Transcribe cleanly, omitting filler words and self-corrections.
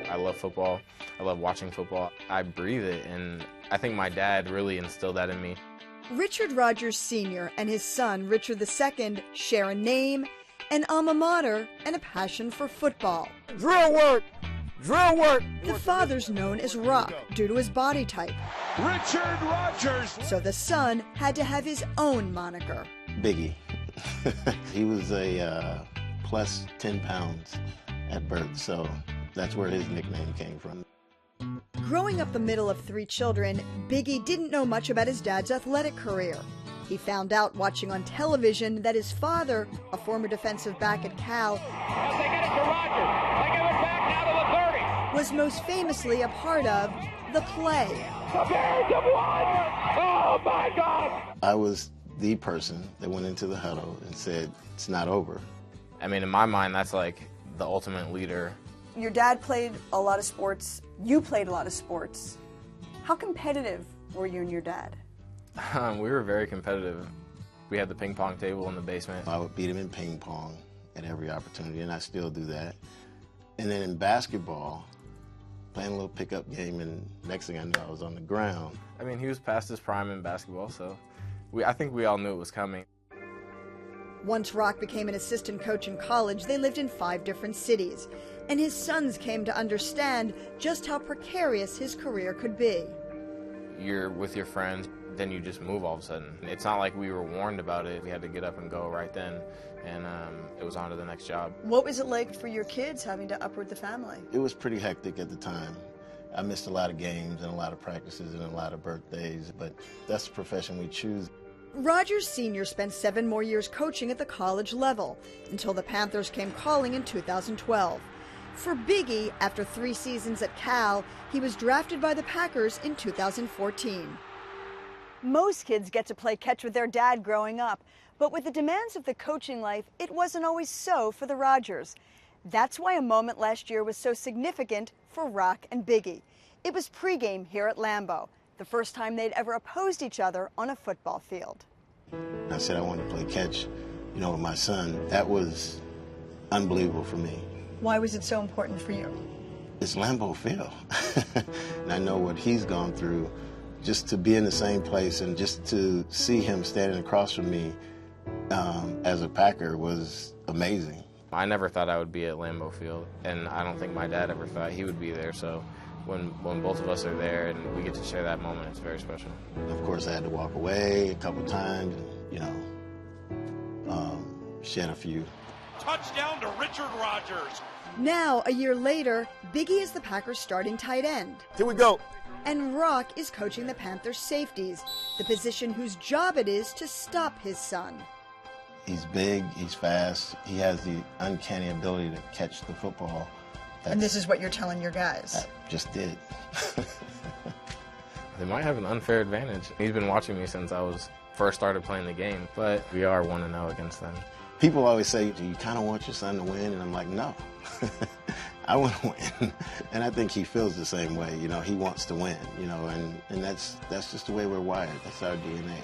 I love football. I love watching football. I breathe it, and I think my dad really instilled that in me. Richard Rodgers Sr. and his son, Richard II, share a name, an alma mater, and a passion for football. Drill work! Drill work! The father's known as Rock due to his body type. Richard Rodgers! So the son had to have his own moniker. Biggie. He was a plus 10 pounds at birth, so that's where his nickname came from. Growing up the middle of three children, Biggie didn't know much about his dad's athletic career. He found out watching on television that his father, a former defensive back at Cal, As they get it to Rodgers, they give it back now to the 30. was most famously a part of The Play. The Bears have won! Oh my God! I was the person that went into the huddle and said, it's not over. I mean, in my mind, that's like the ultimate leader. Your dad played a lot of sports. You played a lot of sports. How competitive were you and your dad? We were very competitive. We had the ping pong table in the basement. I would beat him in ping pong at every opportunity, and I still do that. And then in basketball, playing a little pickup game, and next thing I know, I was on the ground. I mean, he was past his prime in basketball, so I think we all knew it was coming. Once Rock became an assistant coach in college, they lived in 5 different cities, and his sons came to understand just how precarious his career could be. You're with your friends, then you just move all of a sudden. It's not like we were warned about it. We had to get up and go right then, and it was on to the next job. What was it like for your kids having to uproot the family? It was pretty hectic at the time. I missed a lot of games and a lot of practices and a lot of birthdays, but that's the profession we choose. Rodgers Sr. spent 7 more years coaching at the college level until the Panthers came calling in 2012. For Biggie, after 3 seasons at Cal, he was drafted by the Packers in 2014. Most kids get to play catch with their dad growing up, but with the demands of the coaching life, it wasn't always so for the Rodgers. That's why a moment last year was so significant for Rock and Biggie. It was pregame here at Lambeau, the first time they'd ever opposed each other on a football field. I said I wanted to play catch, with my son. That was unbelievable for me. Why was it so important for you? It's Lambeau Field. And I know what he's gone through. Just to be in the same place and just to see him standing across from me as a Packer was amazing. I never thought I would be at Lambeau Field, and I don't think my dad ever thought he would be there, so when both of us are there and we get to share that moment, it's very special. Of course, I had to walk away a couple times and, shed a few. Touchdown to Richard Rodgers. Now, a year later, Biggie is the Packers' starting tight end. Here we go. And Rock is coaching the Panthers' safeties, the position whose job it is to stop his son. He's big, he's fast, he has the uncanny ability to catch the football. And this is what you're telling your guys? I just did. They might have an unfair advantage. He's been watching me since I first started playing the game, but we are 1-0 against them. People always say, do you kind of want your son to win? And I'm like, no. I want to win. And I think he feels the same way. He wants to win, and that's just the way we're wired. That's our DNA.